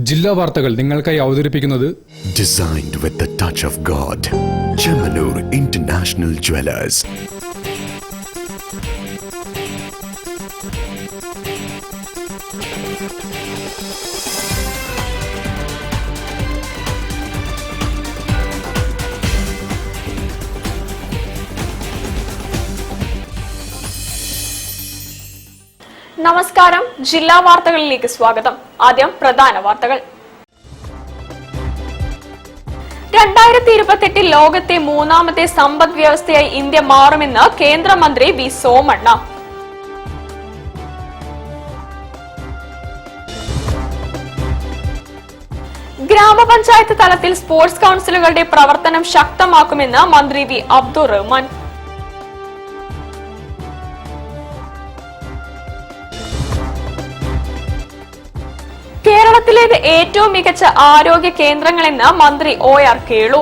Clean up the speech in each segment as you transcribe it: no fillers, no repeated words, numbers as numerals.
ജില്ലാ വാർത്തകൾ നിങ്ങൾക്കായി അവതരിപ്പിക്കുന്നത് Designed with the touch of God. Chemanur International Jewelers. നമസ്കാരം, ജില്ലാ വാർത്തകളിലേക്ക് സ്വാഗതം. ആദ്യം പ്രധാന വാർത്തകൾ. 2028 ലോകത്തെ മൂന്നാമത്തെ സമ്പദ് വ്യവസ്ഥയായി ഇന്ത്യ മാറുമെന്ന് കേന്ദ്രമന്ത്രി വി സോമണ്ണ. ഗ്രാമപഞ്ചായത്ത് തലത്തിൽ സ്പോർട്സ് കൗൺസിലുകളുടെ പ്രവർത്തനം ശക്തമാക്കുമെന്ന് മന്ത്രി വി അബ്ദുൾ റഹ്മാൻ. കേരളത്തിലേത് ഏറ്റവും മികച്ച ആരോഗ്യ കേന്ദ്രങ്ങളെന്ന് മന്ത്രി OR കേളു.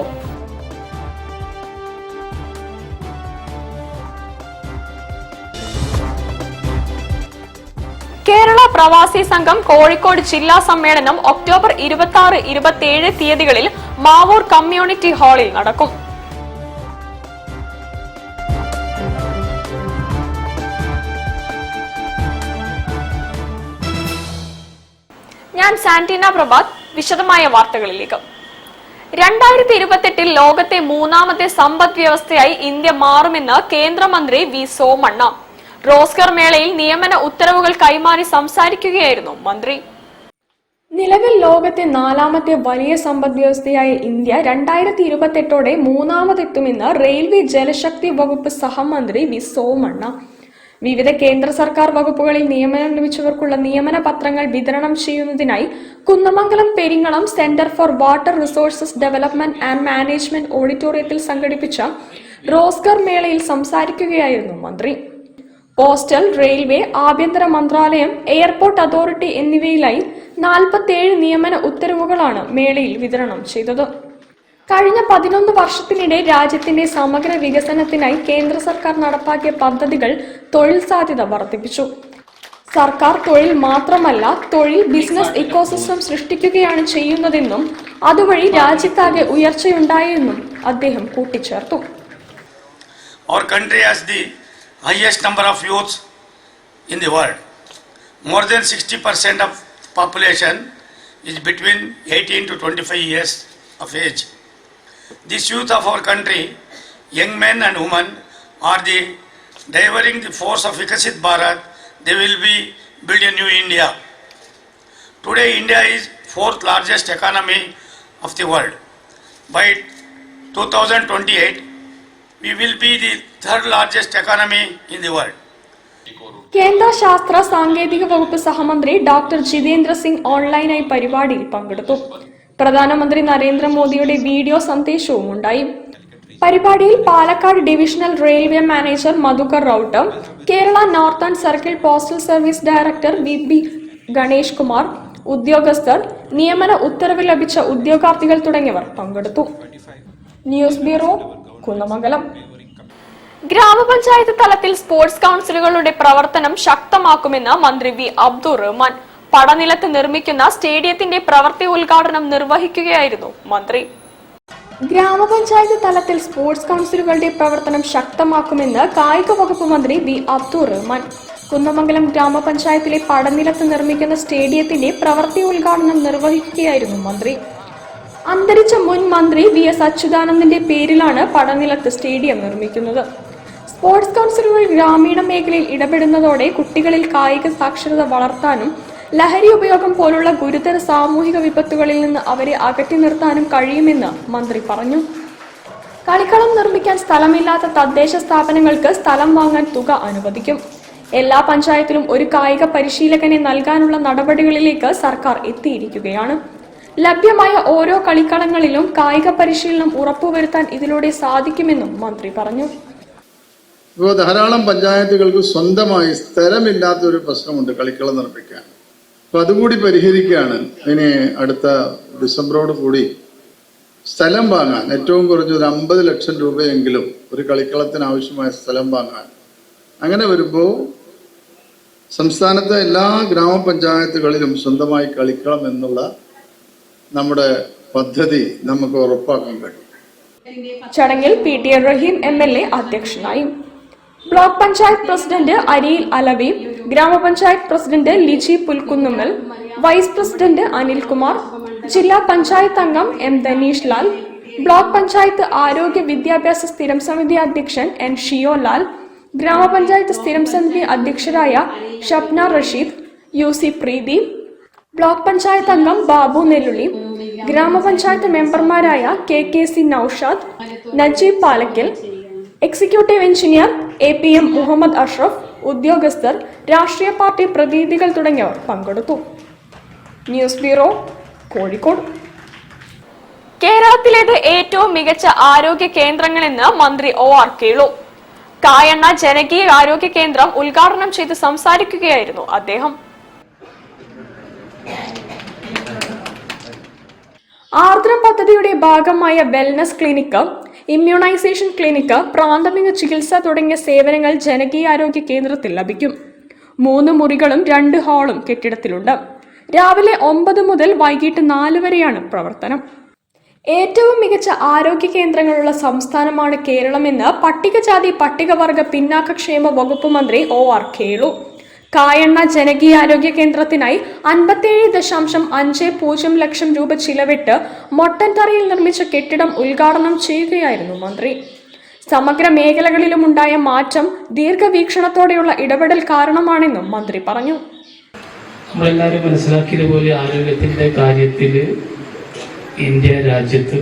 കേരള പ്രവാസി സംഘം കോഴിക്കോട് ജില്ലാ സമ്മേളനം ഒക്ടോബർ 26, 27 തീയതികളിൽ മാവൂർ കമ്മ്യൂണിറ്റി ഹാളിൽ നടക്കും. ഞാൻ സാന്റീന പ്രഭാത്. വിശദമായ വാർത്തകളിലേക്ക്. 2028 ലോകത്തെ മൂന്നാമത്തെ സമ്പദ് വ്യവസ്ഥയായി ഇന്ത്യ മാറുമെന്ന് കേന്ദ്രമന്ത്രി വി സോമണ്ണ. റോസ്കർ മേളയിൽ നിയമന ഉത്തരവുകൾ കൈമാറി സംസാരിക്കുകയായിരുന്നു മന്ത്രി. നിലവിൽ ലോകത്തെ നാലാമത്തെ വലിയ സമ്പദ് വ്യവസ്ഥയായ ഇന്ത്യ 2028 മൂന്നാമതെത്തുമെന്ന് റെയിൽവേ ജലശക്തി വകുപ്പ് സഹമന്ത്രി വി സോമണ്ണ. വിവിധ കേന്ദ്ര സർക്കാർ വകുപ്പുകളിൽ നിയമനം ലഭിച്ചവർക്കുള്ള നിയമന പത്രങ്ങൾ വിതരണം ചെയ്യുന്നതിനായി Kunnamangalam Peringalam centre for water resources development and management ഓഡിറ്റോറിയത്തിൽ സംഘടിപ്പിച്ച റോസ്കർ മേളയിൽ സംസാരിക്കുകയായിരുന്നു മന്ത്രി. പോസ്റ്റൽ, റെയിൽവേ, ആഭ്യന്തര മന്ത്രാലയം, എയർപോർട്ട് അതോറിറ്റി എന്നിവയിലായി 47 നിയമന ഉത്തരവുകളാണ് മേളയിൽ വിതരണം ചെയ്തത്. കഴിഞ്ഞ 11 വർഷത്തിനിടെ രാജ്യത്തിന്റെ സമഗ്ര വികസനത്തിനായി കേന്ദ്ര സർക്കാർ നടപ്പാക്കിയ പദ്ധതികൾ തൊഴിൽ സാധ്യത വർദ്ധിപ്പിച്ചു. സർക്കാർ തൊഴിൽ മാത്രമല്ല, തൊഴിൽ ബിസിനസ് ഇക്കോസിസ്റ്റം സൃഷ്ടിക്കുകയാണ് ചെയ്യുന്നതെന്നും അതുവഴി രാജ്യത്താകെ ഉയർച്ചയുണ്ടായെന്നും അദ്ദേഹം കൂട്ടിച്ചേർത്തു. Our country has the highest number of youths in the world. More than 60% of population is between 18 to 25 years of age. This youth of our country, young men and women, are the driving the force of Vikasit Bharat. They will be build a new India. Today, India is 4th largest economy of the world. By 2028, we will be the 3rd largest economy in the world. കേന്ദ്ര ശാസ്ത്ര സാങ്കേതിക വകുപ്പ് സഹമന്ത്രി doctor Jitendra Singh ഓൺലൈനായി പരിപാടിയിൽ പങ്കെടുത്തു. പ്രധാനമന്ത്രി നരേന്ദ്രമോദിയുടെ വീഡിയോ സന്ദേശവും ഉണ്ടായി. പരിപാടിയിൽ Palakkad divisional railway manager Madhukar Raut, Kerala northern circle postal service director VB Ganesh Kumar, ഉദ്യോഗസ്ഥർ, നിയമന ഉത്തരവ് ലഭിച്ച ഉദ്യോഗാർത്ഥികൾ തുടങ്ങിയവർ പങ്കെടുത്തു. News bureau, Kunnamangalam. ഗ്രാമപഞ്ചായത്ത് തലത്തിൽ സ്പോർട്സ് കൗൺസിലുകളുടെ പ്രവർത്തനം ശക്തമാക്കുമെന്ന് മന്ത്രി വി അബ്ദുൾ റഹ്മാൻ. പടനിലത്ത് നിർമ്മിക്കുന്ന സ്റ്റേഡിയത്തിന്റെ പ്രവൃത്തി ഉദ്ഘാടനം നിർവഹിക്കുകയായിരുന്നു മന്ത്രി. ഗ്രാമപഞ്ചായത്ത് തലത്തിൽ സ്പോർട്സ് കൗൺസിലുകളുടെ പ്രവർത്തനം ശക്തമാക്കുമെന്ന് കായിക വകുപ്പ് മന്ത്രി വി അബ്ദുൾ റഹ്മാൻ. കുന്നമംഗലം ഗ്രാമപഞ്ചായത്തിലെ പടനിലത്ത് നിർമ്മിക്കുന്ന സ്റ്റേഡിയത്തിന്റെ പ്രവൃത്തി ഉദ്ഘാടനം നിർവഹിക്കുകയായിരുന്നു മന്ത്രി. അന്തരിച്ച മുൻ മന്ത്രി VS അച്യുതാനന്ദന്റെ പേരിലാണ് പടനിലത്ത് സ്റ്റേഡിയം നിർമ്മിക്കുന്നത്. സ്പോർട്സ് കൗൺസിലുകൾ ഗ്രാമീണ മേഖലയിൽ ഇടപെടുന്നതോടെ കുട്ടികളിൽ കായിക സാക്ഷരത വളർത്താനും ലഹരി ഉപയോഗം പോലുള്ള ഗുരുതര സാമൂഹിക വിപത്തുകളിൽ നിന്ന് അവരെ അകറ്റി നിർത്താനും കഴിയുമെന്ന് മന്ത്രി പറഞ്ഞു. കളിക്കളം നിർമ്മിക്കാൻ സ്ഥലമില്ലാത്ത തദ്ദേശ സ്ഥാപനങ്ങൾക്ക് സ്ഥലം വാങ്ങാൻ തുക അനുവദിക്കും. എല്ലാ പഞ്ചായത്തിലും ഒരു കായിക പരിശീലകനെ നൽകാനുള്ള നടപടികളിലേക്ക് സർക്കാർ എത്തിയിരിക്കുകയാണ്. ലഭ്യമായ ഓരോ കളിക്കളങ്ങളിലും കായിക പരിശീലനം ഉറപ്പുവരുത്താൻ ഇതിലൂടെ സാധിക്കുമെന്നും മന്ത്രി പറഞ്ഞു. ഇപ്പോൾ ധാരാളം പഞ്ചായത്തുകൾക്ക് സ്വന്തമായി സ്ഥലമില്ലാത്തൊരു പ്രശ്നമുണ്ട് കളിക്കളം നിർമ്മിക്കാൻ. അപ്പൊ അതുകൂടി പരിഹരിക്കുകയാണ്. ഇനി അടുത്ത ഡിസംബറോട് കൂടി സ്ഥലം വാങ്ങാൻ ഏറ്റവും കുറഞ്ഞൊരു 50 ലക്ഷം രൂപയെങ്കിലും ഒരു കളിക്കളത്തിന് ആവശ്യമായ സ്ഥലം വാങ്ങാൻ. അങ്ങനെ വരുമ്പോൾ സംസ്ഥാനത്തെ എല്ലാ ഗ്രാമപഞ്ചായത്തുകളിലും സ്വന്തമായി കളിക്കണം എന്നുള്ള നമ്മുടെ പദ്ധതി നമുക്ക് ഉറപ്പാക്കാൻ കഴിയും. ചടങ്ങിൽ PTI റഹീം MLA അധ്യക്ഷനായി. ബ്ലോക്ക് പഞ്ചായത്ത് പ്രസിഡന്റ് അരിയിൽ അലവി, ഗ്രാമപഞ്ചായത്ത് president Liji Pulkunnummal, vice president Anilkumar, ജില്ലാ പഞ്ചായത്ത് അംഗം M ധനീഷ് ലാൽ, ബ്ലോക്ക് പഞ്ചായത്ത് ആരോഗ്യ വിദ്യാഭ്യാസ സ്ഥിരം സമിതി അധ്യക്ഷൻ N ഷിയോ ലാൽ, ഗ്രാമപഞ്ചായത്ത് സ്ഥിരം സമിതി അധ്യക്ഷരായ ഷപ്ന റഷീദ്, UC പ്രീതി, ബ്ലോക്ക് പഞ്ചായത്ത് അംഗം ബാബു നെല്ലുള്ളി, ഗ്രാമപഞ്ചായത്ത് മെമ്പർമാരായ KKC Noushad, Najeeb Palakkal, executive engineer APM Muhammad Ashraf, ഉദ്യോഗസ്ഥർ, രാഷ്ട്രീയ പാർട്ടി പ്രതിനിധികൾ തുടങ്ങിയവർ പങ്കെടുത്തു. News bureau, Kozhikode. കേരളത്തിലേത് ഏറ്റവും മികച്ച ആരോഗ്യ കേന്ദ്രങ്ങളെന്ന് മന്ത്രി OR കേളു. കായണ്ണ ജനകീയ ആരോഗ്യ കേന്ദ്രം ഉദ്ഘാടനം ചെയ്ത് സംസാരിക്കുകയായിരുന്നു അദ്ദേഹം. ആർദ്രം പദ്ധതിയുടെ ഭാഗമായ വെൽനസ് ക്ലിനിക്ക്, ഇമ്മ്യൂണൈസേഷൻ ക്ലിനിക്ക്, പ്രാഥമിക ചികിത്സ തുടങ്ങിയ സേവനങ്ങൾ ജനകീയാരോഗ്യ കേന്ദ്രത്തിൽ ലഭിക്കും. 3 മുറികളും 2 ഹാളും കെട്ടിടത്തിലുണ്ട്. രാവിലെ 9 മുതൽ വൈകിട്ട് 4 വരെയാണ് പ്രവർത്തനം. ഏറ്റവും മികച്ച ആരോഗ്യ കേന്ദ്രങ്ങളുള്ള സംസ്ഥാനമാണ് കേരളമെന്ന് പട്ടികജാതി പട്ടികവർഗ പിന്നാക്കക്ഷേമ വകുപ്പ് മന്ത്രി OR കേളു. കായണ്ണ ജനകീയാരോഗ്യ കേന്ദ്രത്തിനായി 57.50 ലക്ഷം രൂപ ചിലവിട്ട് മൊട്ടൻതറയിൽ നിർമ്മിച്ച കെട്ടിടം ഉദ്ഘാടനം ചെയ്യുകയായിരുന്നു മന്ത്രി. സമഗ്ര മേഖലകളിലുമുണ്ടായ മാറ്റം ദീർഘവീക്ഷണത്തോടെയുള്ള ഇടപെടൽ കാരണമാണെന്നും മന്ത്രി പറഞ്ഞു. നമ്മളെല്ലാവരും മനസ്സിലാക്കിയതുപോലെ ആരോഗ്യത്തിൻ്റെ കാര്യത്തിൽ ഇന്ത്യ രാജ്യത്ത്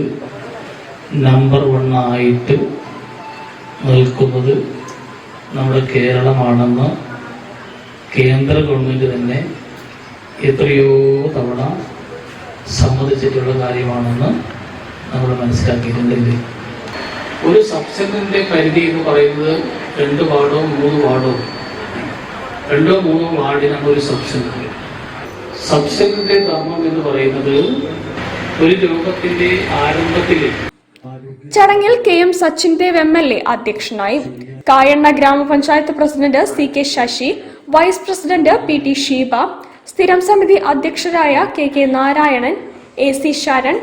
നമ്പർ 1 ആയിട്ട് നിൽക്കുന്നത് നമ്മുടെ കേരളമാണെന്ന് കേന്ദ്ര ഗവൺമെൻറ് തന്നെ എത്രയോ തവണ സമ്മതിച്ചിട്ടുള്ള കാര്യമാണെന്ന് നമ്മൾ മനസ്സിലാക്കിയിട്ടുണ്ടല്ലേ. ഒരു സബ്-സെന്ററിൻ്റെ പരിധി എന്ന് പറയുന്നത് 2 വാർഡോ 3 വാർഡോ 2 3 വാർഡിനാണ് ഒരു സബ്-സെന്റർ. സബ്-സെന്ററിൻ്റെ ധർമ്മം എന്ന് പറയുന്നത് ഒരു രോഗത്തിന്റെ ആരംഭത്തിൽ. ചടങ്ങിൽ KM സച്ചിൻ ദേവ് MLA അധ്യക്ഷനായി. കായണ്ണ ഗ്രാമപഞ്ചായത്ത് president CK Sasi, vice president PT Sheeba, സ്ഥിരം സമിതി അധ്യക്ഷരായ KK Narayanan, AC Sharan,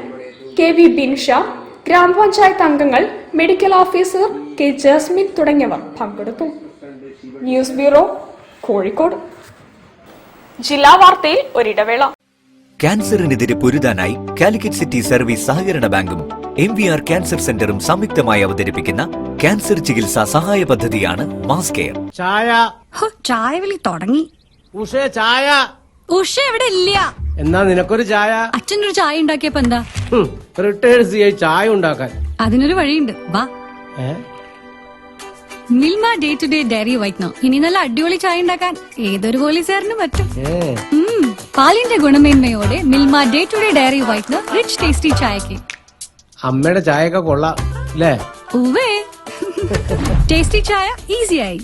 KV Binsha, ഗ്രാമപഞ്ചായത്ത് അംഗങ്ങൾ, മെഡിക്കൽ ഓഫീസർ K ജസ്മിൻ തുടങ്ങിയവർ പങ്കെടുത്തു. News bureau, Kozhikode. ജില്ലാ വാർത്തയിൽ ഒരിടവേള. ക്യാൻസറിനെതിരെ പൊരുതാനായി കാലിക്കറ്റ് സിറ്റി സർവീസ് സഹകരണ ബാങ്കും MVR ക്യാൻസർ സെന്ററും സംയുക്തമായി അവതരിപ്പിക്കുന്ന ക്യാൻസർ ചികിത്സാ സഹായ പദ്ധതിയാണ് മാസ് കെയർ. ചായ വിളി തുടങ്ങി. ചായ ഉഷ എവിടെ ഇല്ല. എന്നാ നിനക്കൊരു ചായ. അച്ഛനൊരു ചായ ഉണ്ടാക്കിയപ്പോ എന്താ? റിട്ടയർഡ് CI ചായ ഉണ്ടാക്കാൻ. അതിനൊരു വഴിയുണ്ട്, വാ. Milma day to day dairy whitener. ഇനി നല്ല അടിപൊളി ചായ ഉണ്ടാക്കാൻ ഏതൊരു പോലീസുകാരനും പറ്റും. പാലിന്റെ ഗുണമേന്മയോടെ Milma day to day dairy whitener rich tasty ചായക്ക്. അമ്മയുടെ ചായയൊക്കെ കൊള്ളാം അല്ലേ? ഉവ്വേ, ടേസ്റ്റി ചായ ഈസിയായി.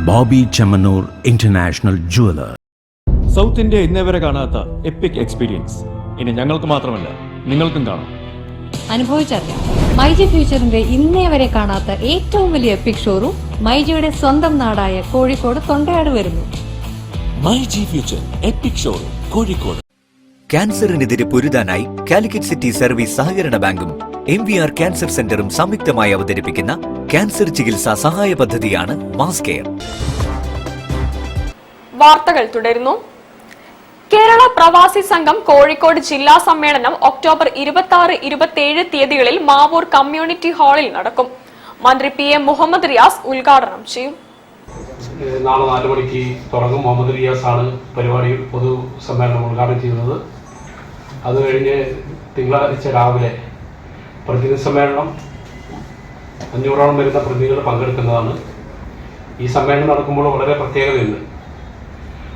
Boby Chemmanur international jeweller. South India ഇന്നേവരെ കാണാത്ത എപ്പിക് എക്സ്പീരിയൻസ് ഇനി ഞങ്ങൾക്ക് മാത്രമല്ല നിങ്ങൾക്കും കാണാം. അനുഭവിച്ചറിയാം. മൈജി ഫ്യൂച്ചറിന്റെ ഇന്നേ വരെ കാണാത്ത ഏറ്റവും വലിയ എപ്പിക് ഷോറൂം മൈജിയുടെ സ്വന്തം നാടായ കോഴിക്കോട് തൊണ്ടയാട് വരുന്നു. MyG future epic showroom Kozhikode. ക്യാൻസറിനെതിരെ പൊരുതാനായി കാലിക്കറ്റ് സിറ്റി സർവീസ് സഹകരണ ബാങ്കും MVR ക്യാൻസർ സെന്ററും സംയുക്തമായി അവതരിപ്പിക്കുന്ന ക്യാൻസർ ചികിത്സാ സഹായ പദ്ധതിയാണ് മാസ് കെയർ. വാർത്തകൾ തുടരുന്നു. കേരള പ്രവാസി സംഘം കോഴിക്കോട് ജില്ലാ സമ്മേളനം ഒക്ടോബർ 26, 27 തീയതികളിൽ മാവൂർ കമ്മ്യൂണിറ്റി ഹാളിൽ നടക്കും. മന്ത്രി PM മുഹമ്മദ് റിയാസ് ഉദ്ഘാടനം ചെയ്യും. നാളെ 4 മണിക്ക് തുടങ്ങും. മുഹമ്മദ് റിയാസ് ആണ് പരിപാടി പൊതു സമ്മേളനം ഉദ്ഘാടനം ചെയ്യുന്നത്. അത് കഴിഞ്ഞ് തിങ്കളാഴ്ച രാവിലെ പ്രതിനിധി സമ്മേളനം 500ഓളം വരുന്ന പ്രതിനിധികൾ പങ്കെടുക്കുന്നതാണ്. ഈ സമ്മേളനം നടക്കുമ്പോൾ വളരെ പ്രത്യേകതയുണ്ട്.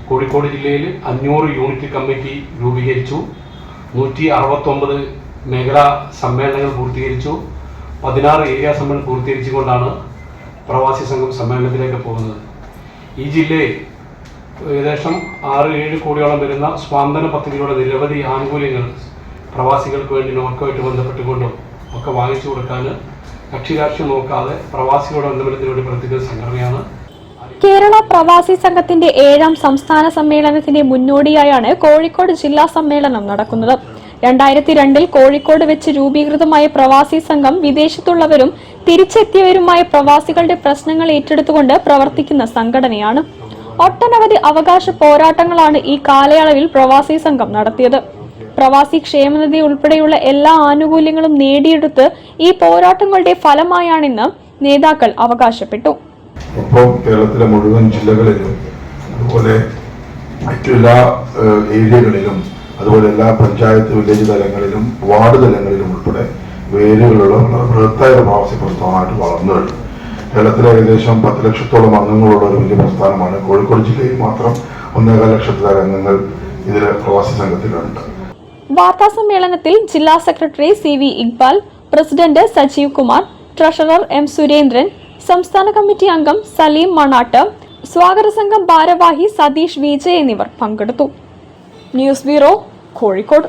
കോഴിക്കോട് ജില്ലയിൽ 500 യൂണിറ്റ് കമ്മിറ്റി രൂപീകരിച്ചു. 169 മേഖലാ സമ്മേളനങ്ങൾ പൂർത്തീകരിച്ചു. 16 ഏരിയ സമ്മേളനം പൂർത്തീകരിച്ചുകൊണ്ടാണ് പ്രവാസി സംഘം സമ്മേളനത്തിലേക്ക് പോകുന്നത്. ഈ ജില്ലയിൽ ഏകദേശം 6-7 കോടിയോളം വരുന്ന സ്വാന്തന പദ്ധതിയുടെ നിരവധി ആനുകൂല്യങ്ങൾ പ്രവാസികൾക്ക് വേണ്ടി നോർക്കോയിട്ട് ബന്ധപ്പെട്ടുകൊണ്ടും ഒക്കെ വാങ്ങിച്ചു കൊടുക്കാൻ കക്ഷി രാഷ്ട്രീയം നോക്കാതെ പ്രവാസികളുടെ ഉന്നമനത്തിന് വേണ്ടി പ്രത്യേക സംഘടനയാണ്. കേരള പ്രവാസി സംഘത്തിന്റെ 7ാം സംസ്ഥാന സമ്മേളനത്തിന്റെ മുന്നോടിയായാണ് കോഴിക്കോട് ജില്ലാ സമ്മേളനം നടക്കുന്നത്. 2002 കോഴിക്കോട് വെച്ച് രൂപീകൃതമായ പ്രവാസി സംഘം വിദേശത്തുള്ളവരും തിരിച്ചെത്തിയവരുമായ പ്രവാസികളുടെ പ്രശ്നങ്ങൾ ഏറ്റെടുത്തുകൊണ്ട് പ്രവർത്തിക്കുന്ന സംഘടനയാണ്. ഒട്ടനവധി അവകാശ പോരാട്ടങ്ങളാണ് ഈ കാലയളവിൽ പ്രവാസി സംഘം നടത്തിയത്. പ്രവാസി ക്ഷേമനിധി ഉൾപ്പെടെയുള്ള എല്ലാ ആനുകൂല്യങ്ങളും നേടിയെടുത്ത് ഈ പോരാട്ടങ്ങളുടെ ഫലമായാണെന്ന് നേതാക്കൾ അവകാശപ്പെട്ടു. ഒപ്പം കേരളത്തിലെ മുഴുവൻ ജില്ലകളിലും അതുപോലെ മറ്റെല്ലാ ഏരിയകളിലും അതുപോലെ എല്ലാ പഞ്ചായത്ത് വില്ലേജ് തലങ്ങളിലും വാർഡ് തലങ്ങളിലും ഉൾപ്പെടെ വേരുകളുള്ള ബൃഹത്തായ പ്രവാസി പ്രസ്ഥാനമായിട്ട് വളർന്നു കഴിഞ്ഞു. കേരളത്തിലെ ഏകദേശം 10 ലക്ഷത്തോളം അംഗങ്ങളുള്ള ഒരു വലിയ പ്രസ്ഥാനമാണ്. കോഴിക്കോട് ജില്ലയിൽ മാത്രം 1.25 ലക്ഷത്തിലേറെ അംഗങ്ങൾ ഇതിലെ പ്രവാസി സംഘത്തിലുണ്ട്. വാർത്താ സമ്മേളനത്തിൽ ജില്ലാ secretary CV Iqbal, president Sajeev Kumar, treasurer M Surendran, സംസ്ഥാന കമ്മിറ്റി അംഗം സലീം മണാട്ട്, സ്വാഗത സംഘം ഭാരവാഹി സതീഷ് വിജയ് എന്നിവർ പങ്കെടുത്തു. News bureau, Kozhikode.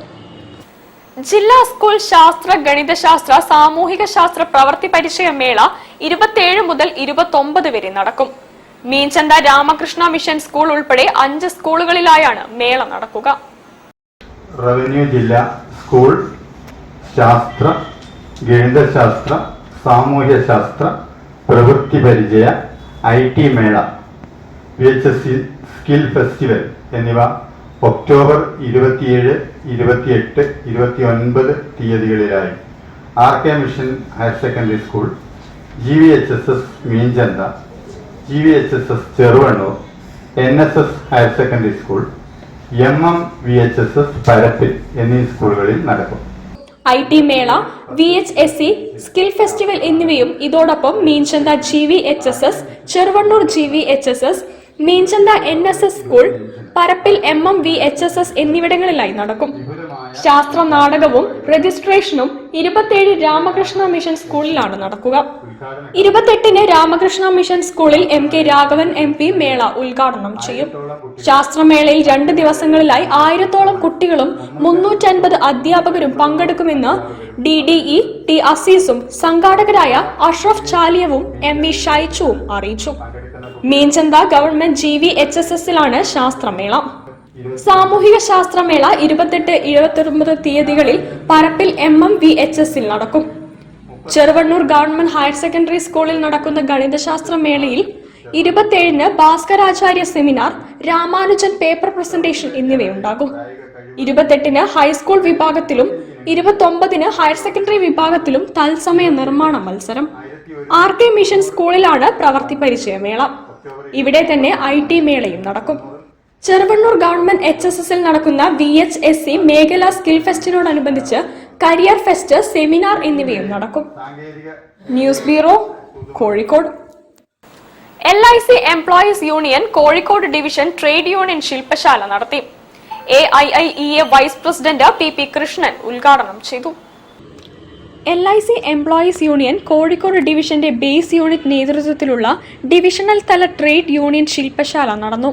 ജില്ലാ സ്കൂൾ ശാസ്ത്ര, ഗണിതശാസ്ത്ര, സാമൂഹിക ശാസ്ത്ര പ്രവൃത്തി പരിചയ മേള 27 മുതൽ 29 വരെ നടക്കും. മീൻചന്ത രാമകൃഷ്ണ മിഷൻ സ്കൂൾ ഉൾപ്പെടെ 5 സ്കൂളുകളിലായാണ് മേള നടക്കുക. റവന്യൂ ജില്ലാ സ്കൂൾ ശാസ്ത്ര, ഗണിതശാസ്ത്ര, സാമൂഹ്യ ശാസ്ത്ര പ്രവൃത്തി പരിചയ, IT മേള, VHS സ്കിൽ ഫെസ്റ്റിവൽ എന്നിവ October 27, 28, 29 തീയതികളിലായി RK mission higher secondary school, GVHSS മീൻചന്ത, GVHSS Cheruvannur, NSS higher secondary school, VHSS പരപ്പിൽ എന്നീ സ്കൂളുകളിൽ നടക്കും. IT മേള, VHSC സ്കിൽ ഫെസ്റ്റിവൽ എന്നിവയും ഇതോടൊപ്പം മീൻചന്ത GVHSS, ചെറുവണ്ണൂർ GVHSS, മീൻചന്ത NSS സ്കൂൾ, പരപ്പിൽ VHSS എന്നിവിടങ്ങളിലായി നടക്കും. ശാസ്ത്ര നാടകവും രജിസ്ട്രേഷനും 27 രാമകൃഷ്ണ മിഷൻ സ്കൂളിലാണ് നടക്കുക. 28 രാമകൃഷ്ണ മിഷൻ സ്കൂളിൽ MK രാഘവൻ MP മേള ഉദ്ഘാടനം ചെയ്യും. ശാസ്ത്രമേളയിൽ 2 ദിവസങ്ങളിലായി 1000-ഓളം കുട്ടികളും 350 അധ്യാപകരും പങ്കെടുക്കുമെന്ന് DDE T അസീസും സംഘാടകരായ അഷ്റഫ് ചാലിയവും MV ഷൈച്ചുവും അറിയിച്ചു. മീൻചന്ത ഗവൺമെന്റ് GVHSSലാണ് ശാസ്ത്രമേള. സാമൂഹിക ശാസ്ത്രമേള 28, 29 തീയതികളിൽ പരപ്പിൽ VHSൽ നടക്കും. ചെറുവണ്ണൂർ ഗവൺമെന്റ് ഹയർ സെക്കൻഡറി സ്കൂളിൽ നടക്കുന്ന ഗണിതശാസ്ത്ര മേളയിൽ 27 Bhaskaracharya seminar, Ramanujan paper presentation എന്നിവയുണ്ടാകും. 28 ഹൈസ്കൂൾ വിഭാഗത്തിലും 29 ഹയർ സെക്കൻഡറി വിഭാഗത്തിലും തത്സമയ നിർമ്മാണ മത്സരം. RK മിഷൻ സ്കൂളിലാണ് പ്രവൃത്തി പരിചയമേള. ഇവിടെ തന്നെ IT മേളയും നടക്കും. ചെറുവണ്ണൂർ ഗവൺമെന്റ് HSSൽ നടക്കുന്ന VHSC മേഖലാ സ്കിൽ ഫെസ്റ്റിനോടനുബന്ധിച്ച് കരിയർ ഫെസ്റ്റ്, സെമിനാർ എന്നിവയും നടക്കും. News bureau, Kozhikode. LIC employees union Kozhikode division trade union ശില്പശാല നടത്തി. AIIEA vice president PP Krishnan ഉദ്ഘാടനം ചെയ്തു. LIC എംപ്ലോയീസ് യൂണിയൻ കോഴിക്കോട് ഡിവിഷന്റെ ബേസ് യൂണിറ്റ് നേതൃത്വത്തിലുള്ള ഡിവിഷണൽ തല ട്രേഡ് യൂണിയൻ ശില്പശാല നടന്നു.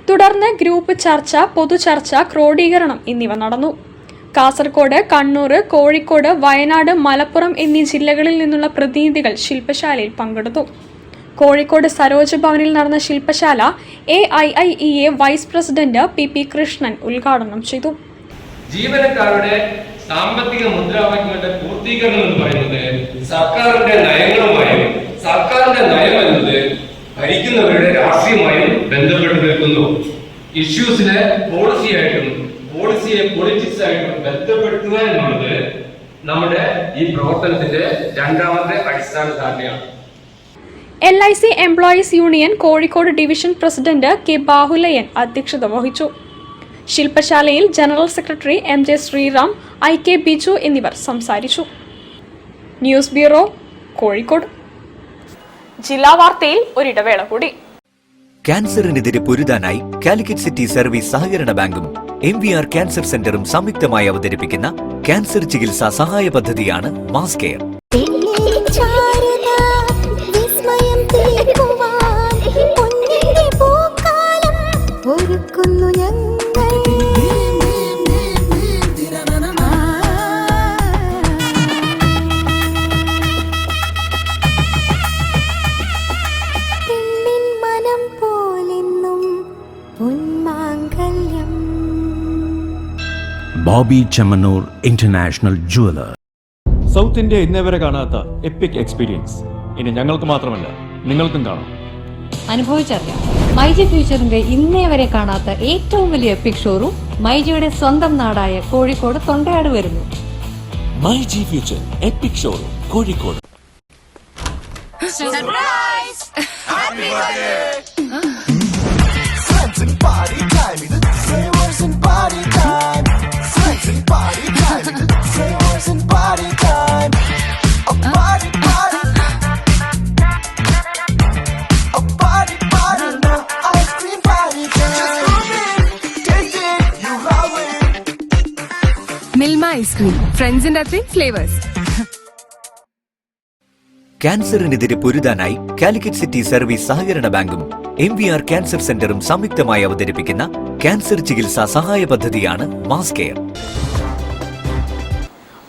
തുടർന്ന് ഗ്രൂപ്പ് ചർച്ച, പൊതുചർച്ച, ക്രോഡീകരണം എന്നിവ നടന്നു. കാസർഗോഡ്, കണ്ണൂർ, കോഴിക്കോട്, വയനാട്, മലപ്പുറം എന്നീ ജില്ലകളിൽ നിന്നുള്ള പ്രതിനിധികൾ ശില്പശാലയിൽ പങ്കെടുത്തു. കോഴിക്കോട് സരോജ ഭവനിൽ നടന്ന ശില്പശാല AIIEA vice president PP Krishnan ഉദ്ഘാടനം ചെയ്തു. ജീവനക്കാരുടെ സാമ്പത്തിക മുദ്രാവാക്യങ്ങളുടെ പൂർത്തീകരണം എന്ന് പറയുന്നത് സർക്കാരിന്റെ നയങ്ങളുമായും സർക്കാരിന്റെ നയം എന്നത് ഭരിക്കുന്നവരുടെ രാഷ്ട്രീയമായും ബന്ധപ്പെട്ട് നിൽക്കുന്നു. ഇഷ്യൂസിനെ പോളിസിയായിട്ടും പോളിസിയെ പൊളിറ്റിക്സ് ആയിട്ടും ബന്ധപ്പെടുത്തുക എന്നുള്ളത് നമ്മുടെ ഈ പ്രവർത്തനത്തിന്റെ രണ്ടാമത്തെ അടിസ്ഥാന ധാരണയാണ്. LIC employees union Kozhikode division president K Bahuleyan അധ്യക്ഷത വഹിച്ചു. ശില്പശാലയിൽ general secretary MJ Sreeram, IK Biju എന്നിവർ സംസാരിച്ചു. News bureau, Kozhikode. ജില്ലാ വാർത്തയിൽ ഒരിടവേള കൂടി. ക്യാൻസറിനെതിരെ പൊരുതാനായി കാലിക്കറ്റ് സിറ്റി സർവീസ് സഹകരണ ബാങ്കും MVR ക്യാൻസർ സെന്ററും സംയുക്തമായി അവതരിപ്പിക്കുന്ന ക്യാൻസർ ചികിത്സാ സഹായ പദ്ധതിയാണ് mass care. Bobby Chemmanur international jeweller. South India ഇന്നേവരെ കാണാത്ത എപ്പിക് എക്സ്പീരിയൻസ് ഇനി ഞങ്ങൾക്ക് മാത്രമല്ല നിങ്ങൾക്കും കാണാം. അനുഭവിച്ചറിയാം. മൈജി ഫ്യൂച്ചറിന്റെ ഇന്നേ വരെ കാണാത്ത ഏറ്റവും വലിയ എപ്പിക് ഷോറൂം മൈജിയുടെ സ്വന്തം നാടായ കോഴിക്കോട് തൊണ്ടയാട് വരുന്നു. MyG future epic showroom Kozhikode. Milma ice cream, ഫ്രണ്ട്സിന്റെ അത്രയും ഫ്ലേവേഴ്സ്. ക്യാൻസറിനെതിരെ പൊരുതാനായി കാലിക്കറ്റ് സിറ്റി സർവീസ് സഹകരണ ബാങ്കും MVR ക്യാൻസർ സെന്ററും സംയുക്തമായി അവതരിപ്പിക്കുന്ന ക്യാൻസർ ചികിത്സാ സഹായ പദ്ധതിയാണ് മാസ് കെയർ.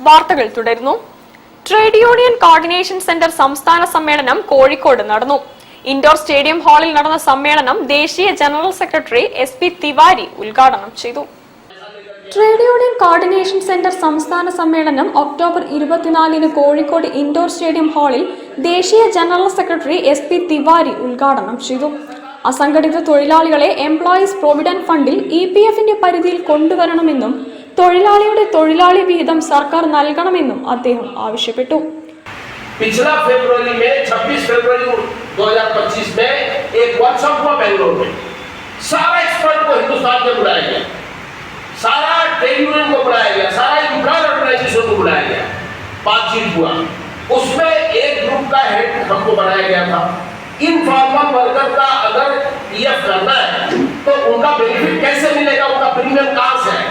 വാർത്തകൾ തുടരുന്നു. ട്രേഡ് യൂണിയൻ കോർഡിനേഷൻ സെന്റർ സംസ്ഥാന സമ്മേളനം കോഴിക്കോട് നടന്നു. ഇൻഡോർ സ്റ്റേഡിയം ഹാളിൽ നടന്ന സമ്മേളനം ദേശീയ ജനറൽ സെക്രട്ടറി SP തിവാരി ഉദ്ഘാടനം ചെയ്തു. ട്രേഡ് യൂണിയൻ കോർഡിനേഷൻ സെന്റർ സംസ്ഥാന സമ്മേളനം ഒക്ടോബർ 24 കോഴിക്കോട് ഇൻഡോർ സ്റ്റേഡിയം ഹാളിൽ ദേശീയ ജനറൽ സെക്രട്ടറി SP തിവാരി ഉദ്ഘാടനം ചെയ്തു. അസംഘടിത തൊഴിലാളികളെ എംപ്ലോയീസ് പ്രൊവിഡന്റ് ഫണ്ടിൽ EPFന്റെ പരിധിയിൽ കൊണ്ടുവരണമെന്നും തൊഴിലാളിയുടെ തൊഴിലാളി വിഹിതം സർക്കാർ നൽകണമെന്നും അദ്ദേഹം ആവശ്യപ്പെട്ടു. पिछला फरवरी में 26 फरवरी 2025 में एक वर्कशॉप हुआ बेंगलोर में. सारा एक्सपर्ट को हिंदुस्तान में बुलाया गया, सारा ट्रेड यूनियन को बुलाया गया, सारा एम्प्लॉयर ऑर्गेनाइजेशन को बुलाया गया, बातचीत हुआ. उसमें एक ग्रुप का हेड हमको बनाया गया था. इनफॉर्मल वर्कर का अगर PF करना है तो उनका बेनिफिट कैसे मिलेगा, उनका प्रीमियम कहां से है.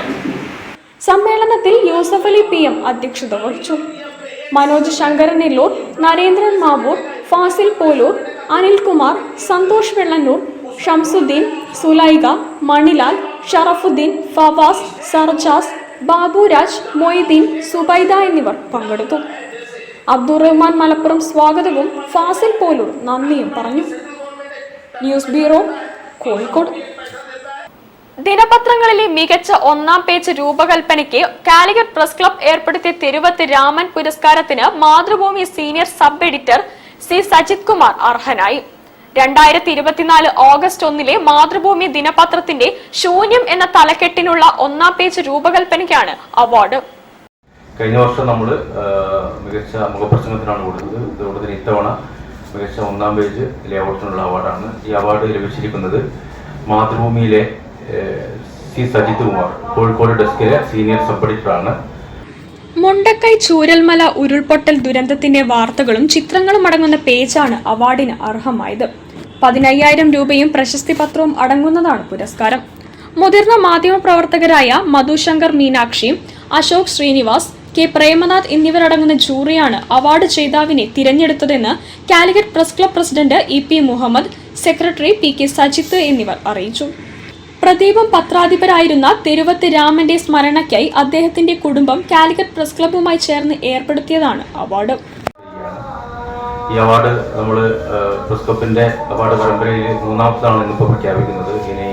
സമ്മേളനത്തിൽ യൂസഫ് അലി PM അധ്യക്ഷത വഹിച്ചു. മനോജ് ശങ്കരൻ നെല്ലൂർ, നരേന്ദ്രൻ മാവൂർ, ഫാസിൽ പോലൂർ, അനിൽകുമാർ, സന്തോഷ് വെള്ളന്നൂർ, ഷംസുദ്ദീൻ, സുലൈഖ, മണിലാൽ, ഷറഫുദ്ദീൻ, ഫവാസ്, സർജാസ്, ബാബുരാജ്, മൊയ്തീൻ, സുബൈദ എന്നിവർ പങ്കെടുത്തു. അബ്ദുറഹ്മാൻ മലപ്പുറം സ്വാഗതവും ഫാസിൽ പോലൂർ നന്ദിയും പറഞ്ഞു. News bureau, Kozhikode. ദിനപത്രങ്ങളിലെ മികച്ച 1-ാം പേജ് രൂപകൽപ്പനയ്ക്ക് കാലിക്കറ്റ് പ്രസ് ക്ലബ് ഏർപ്പെടുത്തിയ തിരുവത്ത് രാമൻ പുരസ്കാരത്തിന് Mathrubhumi senior sub editor C Sajith Kumar അർഹനായി. 2024 ഓഗസ്റ്റ് 1 മാതൃഭൂമി ദിനപത്രത്തിന്റെ ശൂന്യം എന്ന തലക്കെട്ടിനുള്ള 1-ാം പേജ് രൂപകൽപ്പനയ്ക്കാണ് അവാർഡ്. കഴിഞ്ഞ വർഷം നമ്മൾ മികച്ച മുഖപ്രസംഗത്തിനാണ് കൊടുത്തത്. അതുകൊണ്ട് തന്നെ ഇത്തവണ മികച്ച 1-ാം പേജ് ലേഔട്ടിനുള്ള അവാർഡാണ്. ഈ അവാർഡ് ലഭിച്ചിരിക്കുന്നത് മാതൃഭൂമിയിലെ C സജിത് കുമാർ, കോഴിക്കോട് ഡെസ്കിലെ സീനിയർ സബ് എഡിറ്ററാണ്. മുണ്ടക്കൈ ചൂരൽമല ഉരുൾപൊട്ടൽ ദുരന്തത്തിന്റെ വാർത്തകളും ചിത്രങ്ങളും അടങ്ങുന്ന പേജാണ് അവാർഡിന് അർഹമായത്. 15,000 രൂപയും പ്രശസ്തി പത്രവും അടങ്ങുന്നതാണ് പുരസ്കാരം. മുതിർന്ന മാധ്യമപ്രവർത്തകരായ മധുശങ്കർ മീനാക്ഷി, അശോക് ശ്രീനിവാസ്, K പ്രേമനാഥ് എന്നിവരടങ്ങുന്ന ജൂറിയാണ് അവാർഡ് ജേതാവിനെ തിരഞ്ഞെടുത്തതെന്ന് Calicut press club president EP Muhammad, secretary PK Sajith എന്നിവർ അറിയിച്ചു. പ്രദീപം പത്രാധിപരായിരുന്ന തിരുവത്ത് രാമന്റെ സ്മരണയ്ക്കായി അദ്ദേഹത്തിന്റെ കുടുംബം കാലിക്കറ്റ് പ്രസ് ക്ലബ്ബുമായി ചേർന്ന് ഏർപ്പെടുത്തിയതാണ് അവാർഡ്. ഈ അവാർഡ് നമ്മൾ പ്രസ് ക്ലബിന്റെ അവാർഡ് പരമ്പരയിൽ 3-ാമതാണ് ഇന്നിപ്പോൾ പ്രഖ്യാപിക്കുന്നത്. ഇനി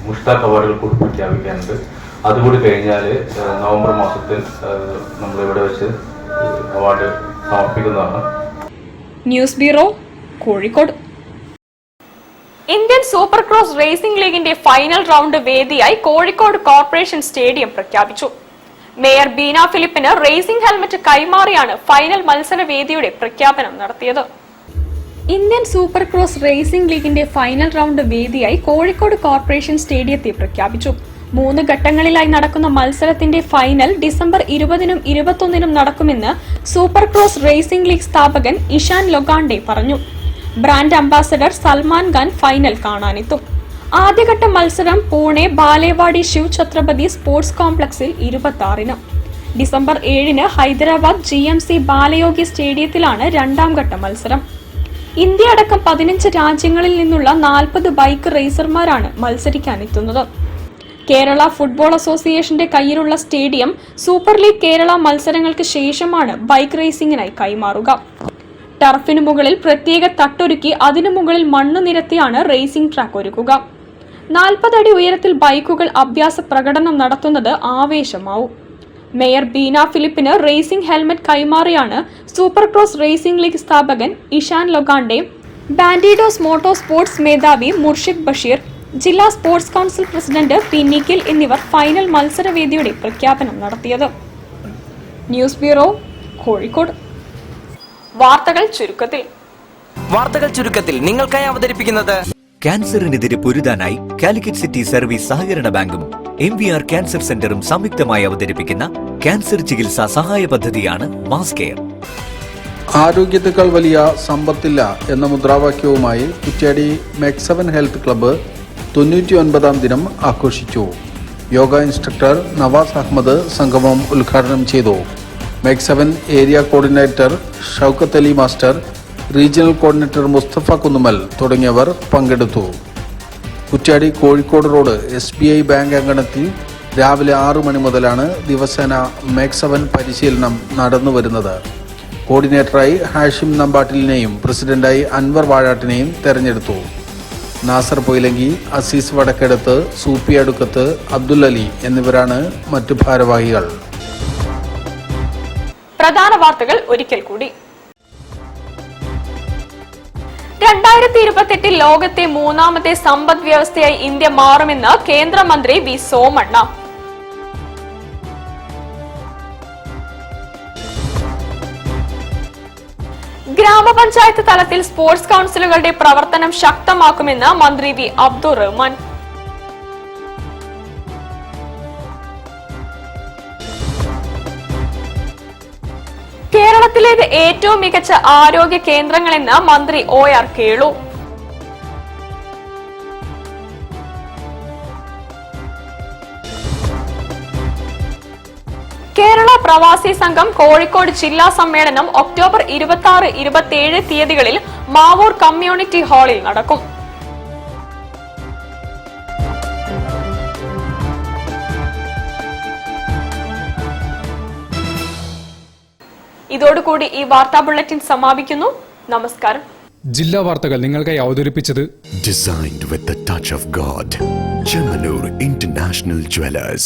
മുഷ്താഖ് അവാർഡുകൾ കൂടി പ്രഖ്യാപിക്കാനുണ്ട്. അതുകൂടി കഴിഞ്ഞാൽ നവംബർ മാസത്തിൽ നമ്മളിവിടെ വെച്ച് അവാർഡ് സമർപ്പിക്കുന്നതാണ്. News bureau, Kozhikode. Indian supercross racing ലീഗിന്റെ ഫൈനൽ റൗണ്ട് വേദിയായി കോഴിക്കോട് കോർപ്പറേഷൻ സ്റ്റേഡിയം പ്രഖ്യാപിച്ചു. മേയർ ബീന ഫിലിപ്പിന് റേസിംഗ് ഹെൽമറ്റ് കൈമാറിയാണ് ഫൈനൽ മത്സര വേദിയുടെ പ്രഖ്യാപനം നടത്തിയത്. ഇന്ത്യൻ സൂപ്പർ ക്രോസ് റേസിംഗ് ലീഗിന്റെ ഫൈനൽ റൗണ്ട് വേദിയായി കോഴിക്കോട് കോർപ്പറേഷൻ സ്റ്റേഡിയത്തെ പ്രഖ്യാപിച്ചു. 3 ഘട്ടങ്ങളിലായി നടക്കുന്ന മത്സരത്തിന്റെ ഫൈനൽ ഡിസംബർ 20-നും 21-നും നടക്കുമെന്ന് സൂപ്പർ ക്രോസ് റേസിംഗ് ലീഗ് സ്ഥാപകൻ ഇഷാൻ ലൊഗാണ്ടെ പറഞ്ഞു. Brand ambassador Salman Khan final കാണാനെത്തും. ആദ്യഘട്ട മത്സരം പൂണെ ബാലേവാടി ശിവ് ഛത്രപതി സ്പോർട്സ് കോംപ്ലക്സിൽ 26-ന്. ഡിസംബർ 7-ന് ഹൈദരാബാദ് GMC ബാലയോഗി സ്റ്റേഡിയത്തിലാണ് 2-ാം ഘട്ട മത്സരം. ഇന്ത്യ അടക്കം 15 രാജ്യങ്ങളിൽ നിന്നുള്ള 40 ബൈക്ക് റേസർമാരാണ് മത്സരിക്കാനെത്തുന്നത്. കേരള ഫുട്ബോൾ അസോസിയേഷന്റെ കയ്യിലുള്ള സ്റ്റേഡിയം സൂപ്പർ ലീഗ് കേരള മത്സരങ്ങൾക്ക് ശേഷമാണ് ബൈക്ക് റേസിംഗിനായി കൈമാറുക. ടർഫിനു മുകളിൽ പ്രത്യേക തട്ടൊരുക്കി അതിനു മുകളിൽ മണ്ണ് നിരത്തിയാണ് റേസിംഗ് ട്രാക്ക് ഒരുക്കുക. 40 അടി ഉയരത്തിൽ ബൈക്കുകൾ അഭ്യാസ പ്രകടനം നടത്തുന്നത് ആവേശമാവും. മേയർ ബീന ഫിലിപ്പിന് റേസിംഗ് ഹെൽമറ്റ് കൈമാറിയാണ് സൂപ്പർ ക്രോസ് റേസിംഗ് ലീഗ് സ്ഥാപകൻ ഇഷാൻ ലൊഗാണ്ടെ, ബാൻഡിഡോസ് മോട്ടോർ സ്പോർട്സ് മേധാവി മുർഷിദ് ബഷീർ, ജില്ലാ sports council president P Nikhil എന്നിവർ ഫൈനൽ മത്സരവേദിയുടെ പ്രഖ്യാപനം നടത്തിയത്. News bureau, Kozhikode. വാർത്തകൾ ചുരുക്കത്തിൽ നിങ്ങൾക്കായി അവതരിപ്പിക്കുന്നത് ക്യാൻസറിനെതിരെ പൊരുതാനായി കാലിക്കറ്റ് സിറ്റി സർവീസ് സഹകരണ ബാങ്കും MVR ക്യാൻസർ സെന്ററും സംയുക്തമായി അവതരിപ്പിക്കുന്ന ക്യാൻസർ ചികിത്സാ സഹായ പദ്ധതിയാണ് മാസ് കെയർ. ആരോഗ്യത്തെക്കാൾ വലിയ സമ്പത്തില്ല എന്ന മുദ്രാവാക്യവുമായി കുറ്റ്യാടി MEG7 ഹെൽത്ത് ക്ലബ്ബ് 99ാം ദിനം ആഘോഷിച്ചു. യോഗ ഇൻസ്ട്രക്ടർ നവാസ് അഹമ്മദ് സംഗമം ഉദ്ഘാടനം ചെയ്തു. MEG7 area coordinator Shoukath Ali master, regional coordinator Mustafa Kunnummal തുടങ്ങിയവർ പങ്കെടുത്തു. Kuttiadi Kozhikode road SBI bank അങ്കണത്തിൽ രാവിലെ 6 മണി മുതലാണ് ദിവസേന MEG7 പരിശീലനം നടന്നു വരുന്നത്. കോർഡിനേറ്ററായി ഹാഷിം നമ്പാട്ടിലിനെയും പ്രസിഡന്റായി അൻവർ വാഴാട്ടിനെയും തെരഞ്ഞെടുത്തു. നാസർ പൊയിലങ്കി, അസീസ് വടക്കെടുത്ത്, സൂപ്പി അടുക്കത്ത്, അബ്ദുൽ അലി എന്നിവരാണ് മറ്റു ഭാരവാഹികൾ. പ്രധാന വാർത്തകൾ ഒരിക്കൽ കൂടി. 2028 ലോകത്തെ 3ാമത്തെ സമ്പദ് വ്യവസ്ഥയായി ഇന്ത്യ മാറുമെന്ന് കേന്ദ്രമന്ത്രി വി സോമണ്ണ. ഗ്രാമപഞ്ചായത്ത് തലത്തിൽ സ്പോർട്സ് കൗൺസിലുകളുടെ പ്രവർത്തനം ശക്തമാക്കുമെന്ന് മന്ത്രി വി അബ്ദുൾ റഹ്മാൻ. കേരളത്തിലേത് ഏറ്റവും മികച്ച ആരോഗ്യ കേന്ദ്രങ്ങളെന്ന് മന്ത്രി OR കേളു. കേരള പ്രവാസി സംഘം കോഴിക്കോട് ജില്ലാ സമ്മേളനം ഒക്ടോബർ 26, 27 തീയതികളിൽ മാവൂർ കമ്മ്യൂണിറ്റി ഹാളിൽ നടക്കും. ഇതോടുകൂടി ഈ വാർത്താ ബുള്ളറ്റിൻ സമാപിക്കുന്നു. നമസ്കാരം. ജില്ലാ വാർത്തകൾ നിങ്ങൾക്കായി അവതരിപ്പിച്ചത് Designed with the touch of God. Chemanur International Jewelers.